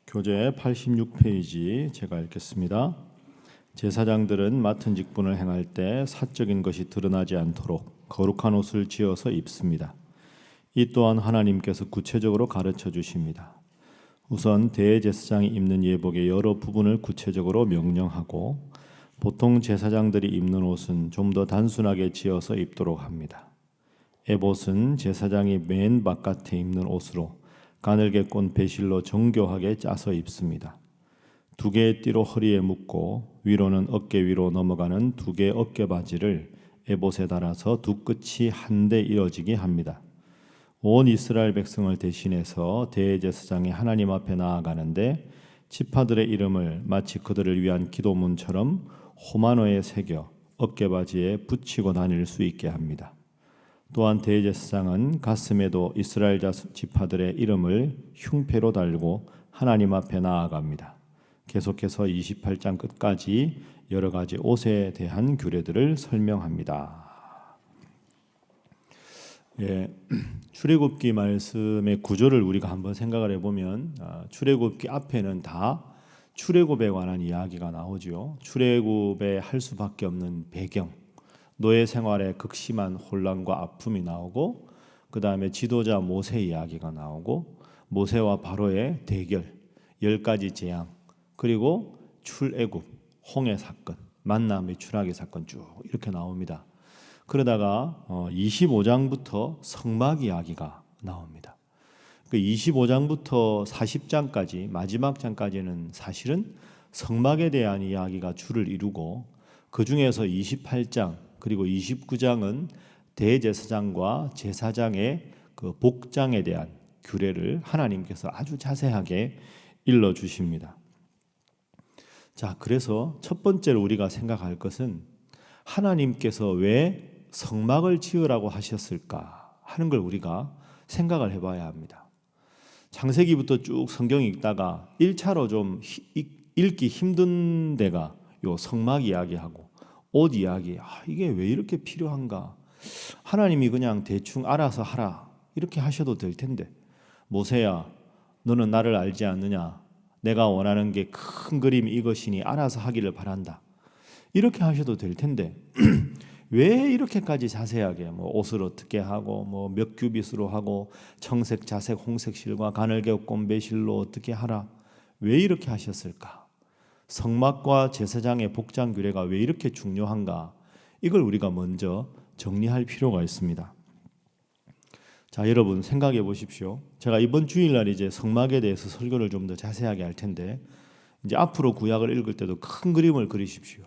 교재 86페이지 제가 읽겠습니다. 제사장들은 맡은 직분을 행할 때 사적인 것이 드러나지 않도록 거룩한 옷을 지어서 입습니다. 이 또한 하나님께서 구체적으로 가르쳐 주십니다. 우선 대제사장이 입는 예복의 여러 부분을 구체적으로 명령하고 보통 제사장들이 입는 옷은 좀 더 단순하게 지어서 입도록 합니다. 에봇은 제사장이 맨 바깥에 입는 옷으로 가늘게 꼰 배실로 정교하게 짜서 입습니다. 두 개의 띠로 허리에 묶고 위로는 어깨 위로 넘어가는 두 개의 어깨 바지를 에봇에 달아서 두 끝이 한데 이어지게 합니다. 온 이스라엘 백성을 대신해서 대제사장이 하나님 앞에 나아가는데 지파들의 이름을 마치 그들을 위한 기도문처럼 호마노에 새겨 어깨 바지에 붙이고 다닐 수 있게 합니다. 또한 대제사장은 가슴에도 이스라엘 지파들의 이름을 흉패로 달고 하나님 앞에 나아갑니다. 계속해서 28장 끝까지 여러 가지 옷에 대한 규례들을 설명합니다. 출애굽기 말씀의 구조를 우리가 한번 생각을 해보면 출애굽기 앞에는 다 출애굽에 관한 이야기가 나오죠. 출애굽에 할 수밖에 없는 배경, 노예 생활의 극심한 혼란과 아픔이 나오고, 그 다음에 지도자 모세 이야기가 나오고, 모세와 바로의 대결, 10가지 재앙, 그리고 출애굽, 홍해 사건, 만남의 추락의 사건 쭉 이렇게 나옵니다. 그러다가 25장부터 성막 이야기가 나옵니다. 그 25장부터 40장까지 마지막 장까지는 사실은 성막에 대한 이야기가 주를 이루고, 그 중에서 28장 그리고 29장은 대제사장과 제사장의 그 복장에 대한 규례를 하나님께서 아주 자세하게 일러 주십니다. 자, 그래서 첫 번째로 우리가 생각할 것은 하나님께서 왜 성막을 지으라고 하셨을까 하는 걸 우리가 생각을 해봐야 합니다. 창세기부터 쭉 성경 읽다가 1차로 좀 읽기 힘든 데가 요 성막 이야기하고 옷 이야기, 이게 왜 이렇게 필요한가? 하나님이 그냥 대충 알아서 하라 이렇게 하셔도 될 텐데, 모세야 너는 나를 알지 않느냐? 내가 원하는 게 큰 그림이 이것이니 알아서 하기를 바란다 이렇게 하셔도 될 텐데 왜 이렇게까지 자세하게 옷을 어떻게 하고 몇 규빗으로 하고 청색, 자색, 홍색 실과 가늘게 꼰 배실로 어떻게 하라, 왜 이렇게 하셨을까? 성막과 제사장의 복장 규례가 왜 이렇게 중요한가? 이걸 우리가 먼저 정리할 필요가 있습니다. 자, 여러분 생각해 보십시오. 제가 이번 주일날 이제 성막에 대해서 설교를 좀 더 자세하게 할 텐데, 이제 앞으로 구약을 읽을 때도 큰 그림을 그리십시오.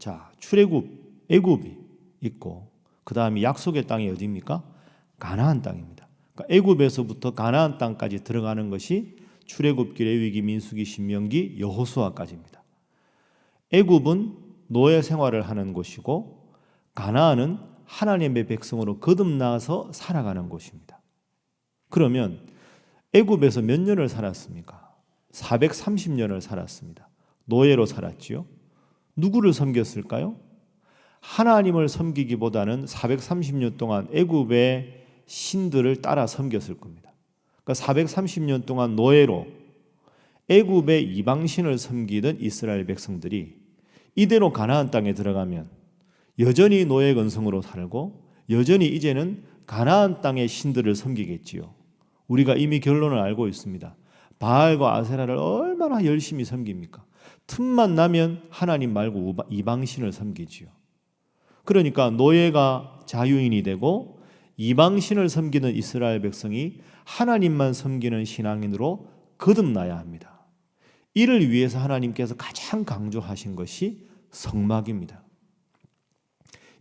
자, 출애굽, 애굽이 있고, 그 다음에 약속의 땅이 어디입니까? 가나안 땅입니다. 그러니까 애굽에서부터 가나안 땅까지 들어가는 것이 출애굽기, 레위기, 민수기, 신명기, 여호수아까지입니다. 애굽은 노예 생활을 하는 곳이고, 가나안은 하나님의 백성으로 거듭나서 살아가는 곳입니다. 그러면 애굽에서 몇 년을 살았습니까? 430년을 살았습니다. 노예로 살았지요. 누구를 섬겼을까요? 하나님을 섬기기보다는 430년 동안 애굽의 신들을 따라 섬겼을 겁니다. 그러니까 430년 동안 노예로 애굽의 이방신을 섬기던 이스라엘 백성들이 이대로 가나안 땅에 들어가면 여전히 노예 근성으로 살고 여전히 이제는 가나안 땅의 신들을 섬기겠지요. 우리가 이미 결론을 알고 있습니다. 바알과 아세라를 얼마나 열심히 섬깁니까? 틈만 나면 하나님 말고 이방신을 섬기지요. 그러니까 노예가 자유인이 되고 이방신을 섬기는 이스라엘 백성이 하나님만 섬기는 신앙인으로 거듭나야 합니다. 이를 위해서 하나님께서 가장 강조하신 것이 성막입니다.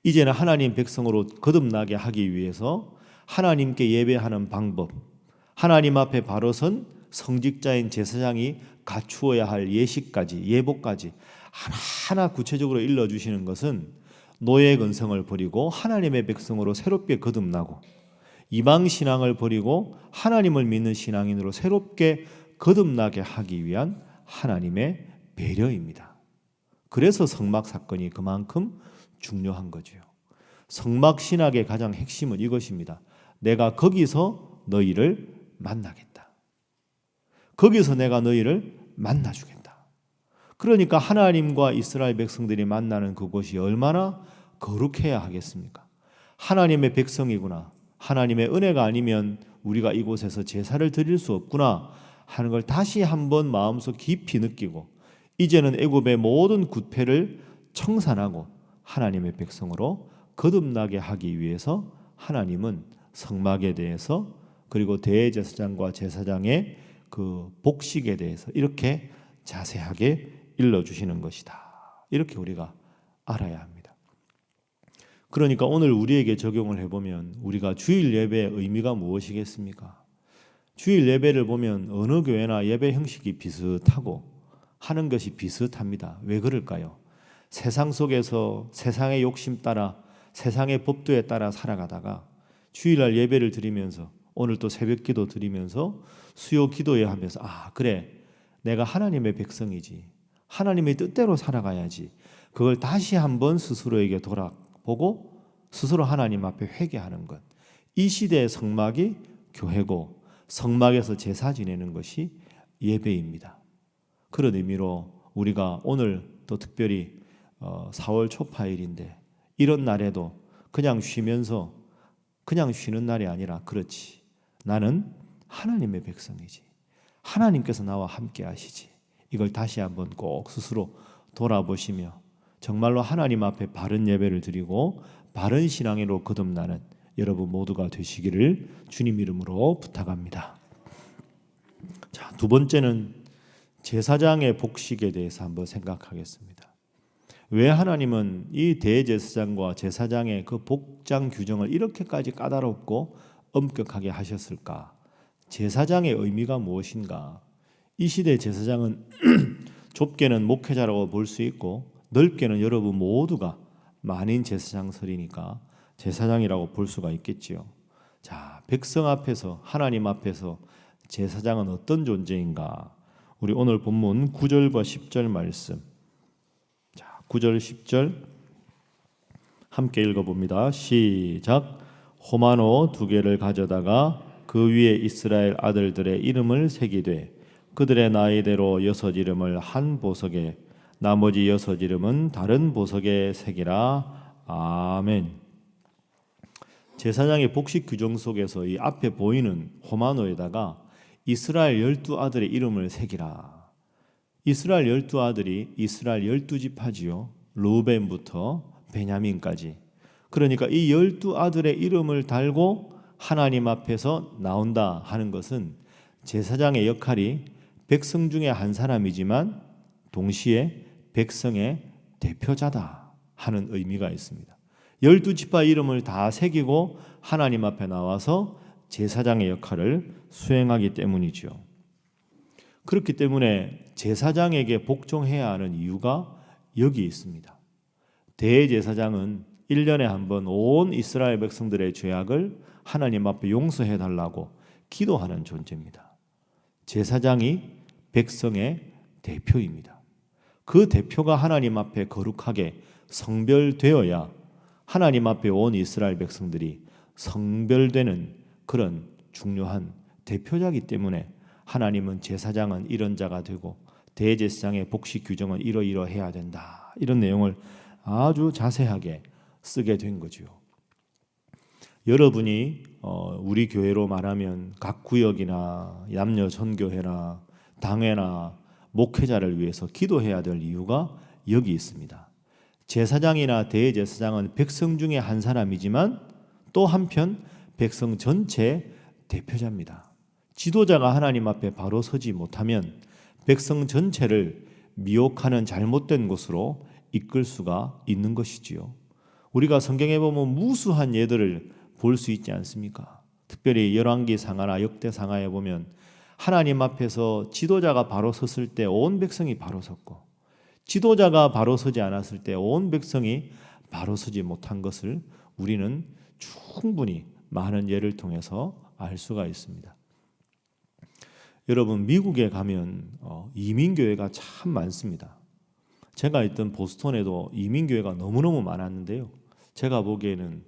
이제는 하나님 백성으로 거듭나게 하기 위해서 하나님께 예배하는 방법, 하나님 앞에 바로 선 성직자인 제사장이 갖추어야 할 예식까지, 예복까지 하나하나 구체적으로 일러주시는 것은 노예 근성을 버리고 하나님의 백성으로 새롭게 거듭나고, 이방 신앙을 버리고 하나님을 믿는 신앙인으로 새롭게 거듭나게 하기 위한 하나님의 배려입니다. 그래서 성막 사건이 그만큼 중요한 거죠. 성막 신학의 가장 핵심은 이것입니다. 내가 거기서 너희를 만나겠다. 거기서 내가 너희를 만나주겠다. 그러니까 하나님과 이스라엘 백성들이 만나는 그곳이 얼마나 거룩해야 하겠습니까? 하나님의 백성이구나, 하나님의 은혜가 아니면 우리가 이곳에서 제사를 드릴 수 없구나 하는 걸 다시 한번 마음속 깊이 느끼고, 이제는 애굽의 모든 굿패를 청산하고 하나님의 백성으로 거듭나게 하기 위해서 하나님은 성막에 대해서, 그리고 대제사장과 제사장의 그 복식에 대해서 이렇게 자세하게 일러주시는 것이다. 이렇게 우리가 알아야 합니다. 그러니까 오늘 우리에게 적용을 해보면 우리가 주일 예배의 의미가 무엇이겠습니까? 주일 예배를 보면 어느 교회나 예배 형식이 비슷하고 하는 것이 비슷합니다. 왜 그럴까요? 세상 속에서 세상의 욕심 따라, 세상의 법도에 따라 살아가다가 주일날 예배를 드리면서, 오늘 또 새벽 기도 드리면서 수요 기도회 하면서, 그래, 내가 하나님의 백성이지, 하나님의 뜻대로 살아가야지, 그걸 다시 한번 스스로에게 돌아보고 스스로 하나님 앞에 회개하는 것. 이 시대의 성막이 교회고 성막에서 제사 지내는 것이 예배입니다. 그런 의미로 우리가 오늘 또 특별히 4월 초파일인데, 이런 날에도 그냥 쉬면서, 그냥 쉬는 날이 아니라, 그렇지, 나는 하나님의 백성이지, 하나님께서 나와 함께 하시지, 이걸 다시 한번 꼭 스스로 돌아보시며 정말로 하나님 앞에 바른 예배를 드리고 바른 신앙으로 거듭나는 여러분 모두가 되시기를 주님 이름으로 부탁합니다. 자, 두 번째는 제사장의 복식에 대해서 한번 생각하겠습니다. 왜 하나님은 이 대제사장과 제사장의 그 복장 규정을 이렇게까지 까다롭고 엄격하게 하셨을까? 제사장의 의미가 무엇인가? 이 시대 제사장은 좁게는 목회자라고 볼 수 있고 넓게는 여러분 모두가 만인 제사장설이니까 제사장이라고 볼 수가 있겠지요. 자, 백성 앞에서, 하나님 앞에서 제사장은 어떤 존재인가? 우리 오늘 본문 9절과 10절 말씀, 자, 9절 10절 함께 읽어봅니다. 시작. 호마노 2개를 가져다가 그 위에 이스라엘 아들들의 이름을 새기되 그들의 나이대로 6 이름을 한 보석에, 나머지 6 이름은 다른 보석에 새기라. 아멘. 제사장의 복식 규정 속에서 이 앞에 보이는 호마노에다가 이스라엘 12아들의 이름을 새기라. 이스라엘 12아들이 이스라엘 12지파지요. 르우벤부터 베냐민까지. 그러니까 이 12아들의 이름을 달고 하나님 앞에서 나온다 하는 것은 제사장의 역할이 백성 중에 한 사람이지만 동시에 백성의 대표자다 하는 의미가 있습니다. 12지파 이름을 다 새기고 하나님 앞에 나와서 제사장의 역할을 수행하기 때문이죠. 그렇기 때문에 제사장에게 복종해야 하는 이유가 여기 있습니다. 대제사장은 1년에 한 번 온 이스라엘 백성들의 죄악을 하나님 앞에 용서해 달라고 기도하는 존재입니다. 제사장이 백성의 대표입니다. 그 대표가 하나님 앞에 거룩하게 성별되어야 하나님 앞에 온 이스라엘 백성들이 성별되는 그런 중요한 대표자이기 때문에 하나님은 제사장은 이런 자가 되고 대제사장의 복식 규정은 이러이러해야 된다, 이런 내용을 아주 자세하게 쓰게 된 거죠. 여러분이 우리 교회로 말하면 각 구역이나 남녀 선교회나 당회나 목회자를 위해서 기도해야 될 이유가 여기 있습니다. 제사장이나 대제사장은 백성 중에 한 사람이지만 또 한편 백성 전체의 대표자입니다. 지도자가 하나님 앞에 바로 서지 못하면 백성 전체를 미혹하는 잘못된 곳으로 이끌 수가 있는 것이지요. 우리가 성경에 보면 무수한 예들을 볼 수 있지 않습니까? 특별히 열왕기 상하나 역대 상하에 보면 하나님 앞에서 지도자가 바로 섰을 때 온 백성이 바로 섰고, 지도자가 바로 서지 않았을 때 온 백성이 바로 서지 못한 것을 우리는 충분히 많은 예를 통해서 알 수가 있습니다. 여러분, 미국에 가면 이민교회가 참 많습니다. 제가 있던 보스턴에도 이민교회가 너무너무 많았는데요, 제가 보기에는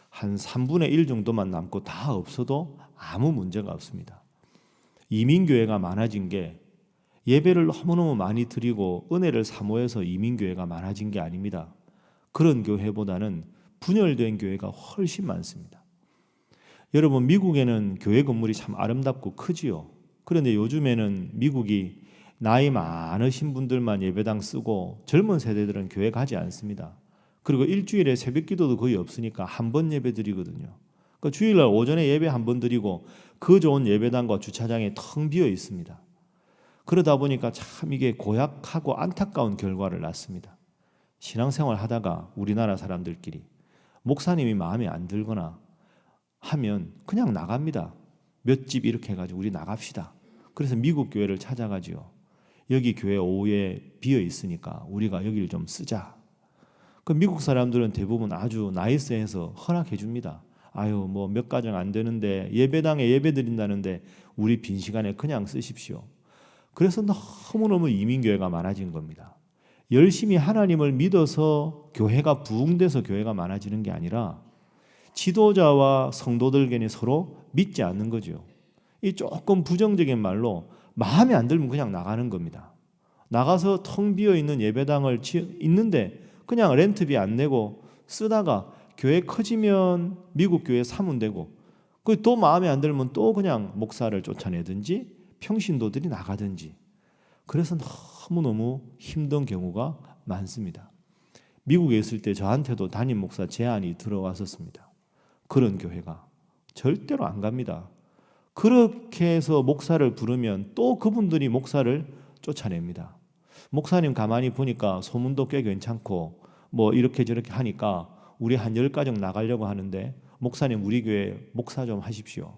한 3분의 1 정도만 남고 다 없어도 아무 문제가 없습니다. 이민교회가 많아진 게 예배를 너무너무 많이 드리고 은혜를 사모해서 이민교회가 많아진 게 아닙니다. 그런 교회보다는 분열된 교회가 훨씬 많습니다. 여러분, 미국에는 교회 건물이 참 아름답고 크지요. 그런데 요즘에는 미국이 나이 많으신 분들만 예배당 쓰고 젊은 세대들은 교회 가지 않습니다. 그리고 일주일에 새벽 기도도 거의 없으니까 한 번 예배 드리거든요. 그러니까 주일날 오전에 예배 한 번 드리고 그 좋은 예배당과 주차장에 텅 비어 있습니다. 그러다 보니까 참 이게 고약하고 안타까운 결과를 낳습니다. 신앙생활 하다가 우리나라 사람들끼리 목사님이 마음에 안 들거나 하면 그냥 나갑니다. 몇 집 이렇게 해가지고 우리 나갑시다. 그래서 미국 교회를 찾아가지요. 여기 교회 오후에 비어 있으니까 우리가 여기를 좀 쓰자. 그 미국 사람들은 대부분 아주 나이스해서 허락해 줍니다. 아유, 뭐 몇 가정 안 되는데 예배당에 예배 드린다는데 우리 빈 시간에 그냥 쓰십시오. 그래서 너무너무 이민교회가 많아진 겁니다. 열심히 하나님을 믿어서 교회가 부흥돼서 교회가 많아지는 게 아니라 지도자와 성도들끼리 서로 믿지 않는 거죠. 이 조금 부정적인 말로 마음에 안 들면 그냥 나가는 겁니다. 나가서 텅 비어 있는 예배당을 있는데 그냥 렌트비 안 내고 쓰다가 교회 커지면 미국 교회 사면 되고 또 마음에 안 들면 또 그냥 목사를 쫓아내든지 평신도들이 나가든지. 그래서 너무너무 힘든 경우가 많습니다. 미국에 있을 때 저한테도 담임 목사 제안이 들어왔었습니다. 그런 교회가 절대로 안 갑니다. 그렇게 해서 목사를 부르면 또 그분들이 목사를 쫓아냅니다. 목사님 가만히 보니까 소문도 꽤 괜찮고 뭐 이렇게 저렇게 하니까 우리 한 10가정 나가려고 하는데 목사님 우리 교회 목사 좀 하십시오.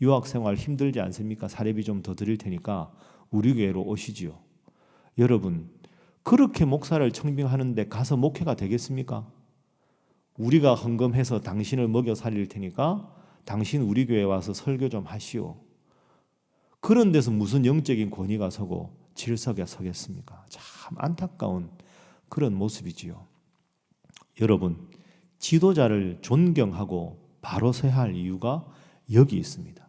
유학생활 힘들지 않습니까? 사례비 좀 더 드릴 테니까 우리 교회로 오시지요. 여러분, 그렇게 목사를 청빙하는데 가서 목회가 되겠습니까? 우리가 헌금해서 당신을 먹여 살릴 테니까 당신 우리 교회에 와서 설교 좀 하시오. 그런 데서 무슨 영적인 권위가 서고 질서가 서겠습니까? 참 안타까운 그런 모습이지요. 여러분, 지도자를 존경하고 바로 서야 할 이유가 여기 있습니다.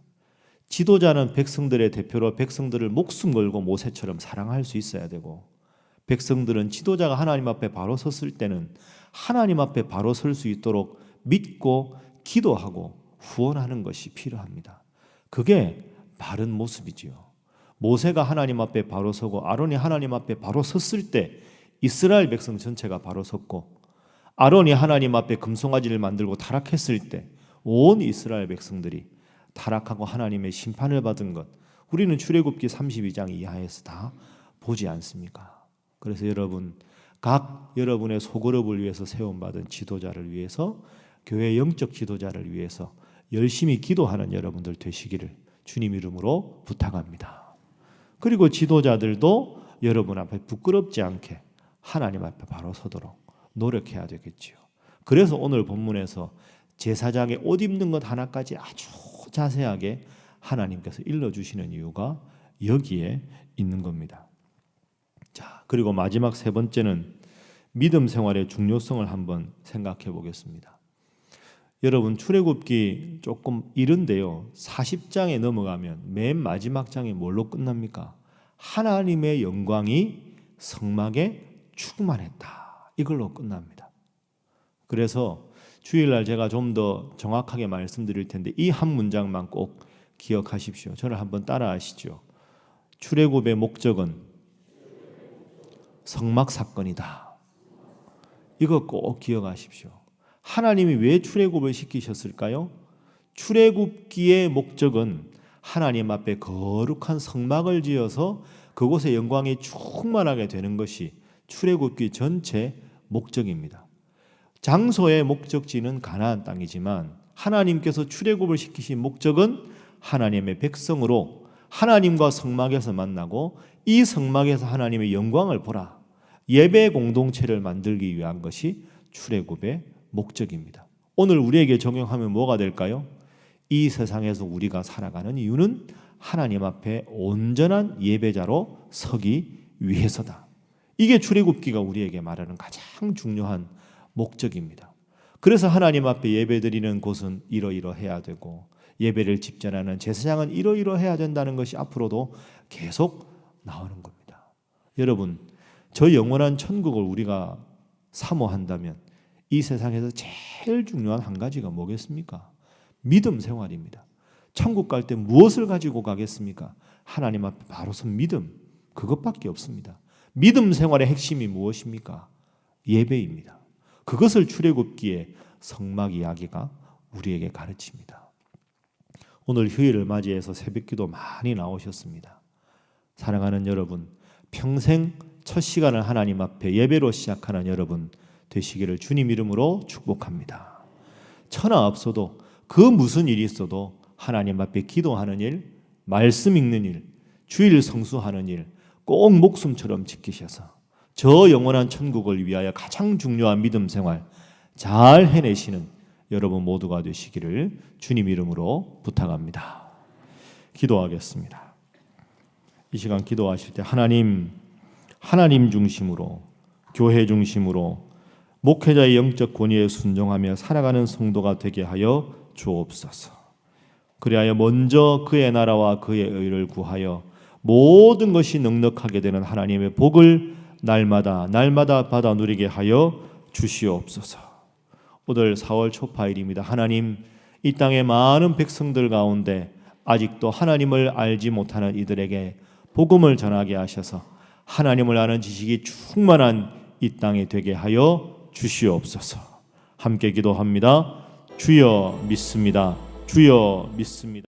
지도자는 백성들의 대표로 백성들을 목숨 걸고 모세처럼 사랑할 수 있어야 되고, 백성들은 지도자가 하나님 앞에 바로 섰을 때는 하나님 앞에 바로 설 수 있도록 믿고 기도하고 후원하는 것이 필요합니다. 그게 바른 모습이지요. 모세가 하나님 앞에 바로 서고 아론이 하나님 앞에 바로 섰을 때 이스라엘 백성 전체가 바로 섰고, 아론이 하나님 앞에 금송아지를 만들고 타락했을 때 온 이스라엘 백성들이 타락하고 하나님의 심판을 받은 것, 우리는 출애굽기 32장 이하에서 다 보지 않습니까? 그래서 여러분, 각 여러분의 소그룹을 위해서 세움받은 지도자를 위해서, 교회 영적 지도자를 위해서 열심히 기도하는 여러분들 되시기를 주님 이름으로 부탁합니다. 그리고 지도자들도 여러분 앞에 부끄럽지 않게 하나님 앞에 바로 서도록 노력해야 되겠지요. 그래서 오늘 본문에서 제사장의 옷 입는 것 하나까지 아주 자세하게 하나님께서 일러주시는 이유가 여기에 있는 겁니다. 자, 그리고 마지막 세 번째는 믿음 생활의 중요성을 한번 생각해 보겠습니다. 여러분, 출애굽기 조금 이른데요, 40장에 넘어가면 맨 마지막 장이 뭘로 끝납니까? 하나님의 영광이 성막에 충만했다, 이걸로 끝납니다. 그래서 주일날 제가 좀 더 정확하게 말씀드릴 텐데 이 한 문장만 꼭 기억하십시오. 저를 한번 따라하시죠. 출애굽의 목적은 성막 사건이다. 이거 꼭 기억하십시오. 하나님이 왜 출애굽을 시키셨을까요? 출애굽기의 목적은 하나님 앞에 거룩한 성막을 지어서 그곳에 영광이 충만하게 되는 것이 출애굽기 전체 목적입니다. 장소의 목적지는 가나안 땅이지만 하나님께서 출애굽을 시키신 목적은 하나님의 백성으로 하나님과 성막에서 만나고 이 성막에서 하나님의 영광을 보라, 예배 공동체를 만들기 위한 것이 출애굽의 목적입니다. 오늘 우리에게 적용하면 뭐가 될까요? 이 세상에서 우리가 살아가는 이유는 하나님 앞에 온전한 예배자로 서기 위해서다. 이게 출애굽기가 우리에게 말하는 가장 중요한 목적입니다. 그래서 하나님 앞에 예배드리는 곳은 이러이러해야 되고, 예배를 집전하는 제사장은 이러이러해야 된다는 것이 앞으로도 계속 나오는 겁니다. 여러분, 저 영원한 천국을 우리가 사모한다면 이 세상에서 제일 중요한 한 가지가 뭐겠습니까? 믿음 생활입니다. 천국 갈 때 무엇을 가지고 가겠습니까? 하나님 앞에 바로 선 믿음, 그것밖에 없습니다. 믿음 생활의 핵심이 무엇입니까? 예배입니다. 그것을 출애굽기의 성막 이야기가 우리에게 가르칩니다. 오늘 휴일을 맞이해서 새벽기도 많이 나오셨습니다. 사랑하는 여러분, 평생 첫 시간을 하나님 앞에 예배로 시작하는 여러분 되시기를 주님 이름으로 축복합니다. 천하 없어도 그 무슨 일이 있어도 하나님 앞에 기도하는 일, 말씀 읽는 일, 주일 성수하는 일 꼭 목숨처럼 지키셔서 저 영원한 천국을 위하여 가장 중요한 믿음 생활 잘 해내시는 여러분 모두가 되시기를 주님 이름으로 부탁합니다. 기도하겠습니다. 이 시간 기도하실 때 하나님 중심으로, 교회 중심으로 목회자의 영적 권위에 순종하며 살아가는 성도가 되게 하여 주옵소서. 그리하여 먼저 그의 나라와 그의 의를 구하여 모든 것이 넉넉하게 되는 하나님의 복을 날마다 받아 누리게 하여 주시옵소서. 오늘 4월 초파일입니다. 하나님, 이 땅의 많은 백성들 가운데 아직도 하나님을 알지 못하는 이들에게 복음을 전하게 하셔서 하나님을 아는 지식이 충만한 이 땅에 되게 하여 주시옵소서. 함께 기도합니다. 주여 믿습니다. 주여 믿습니다.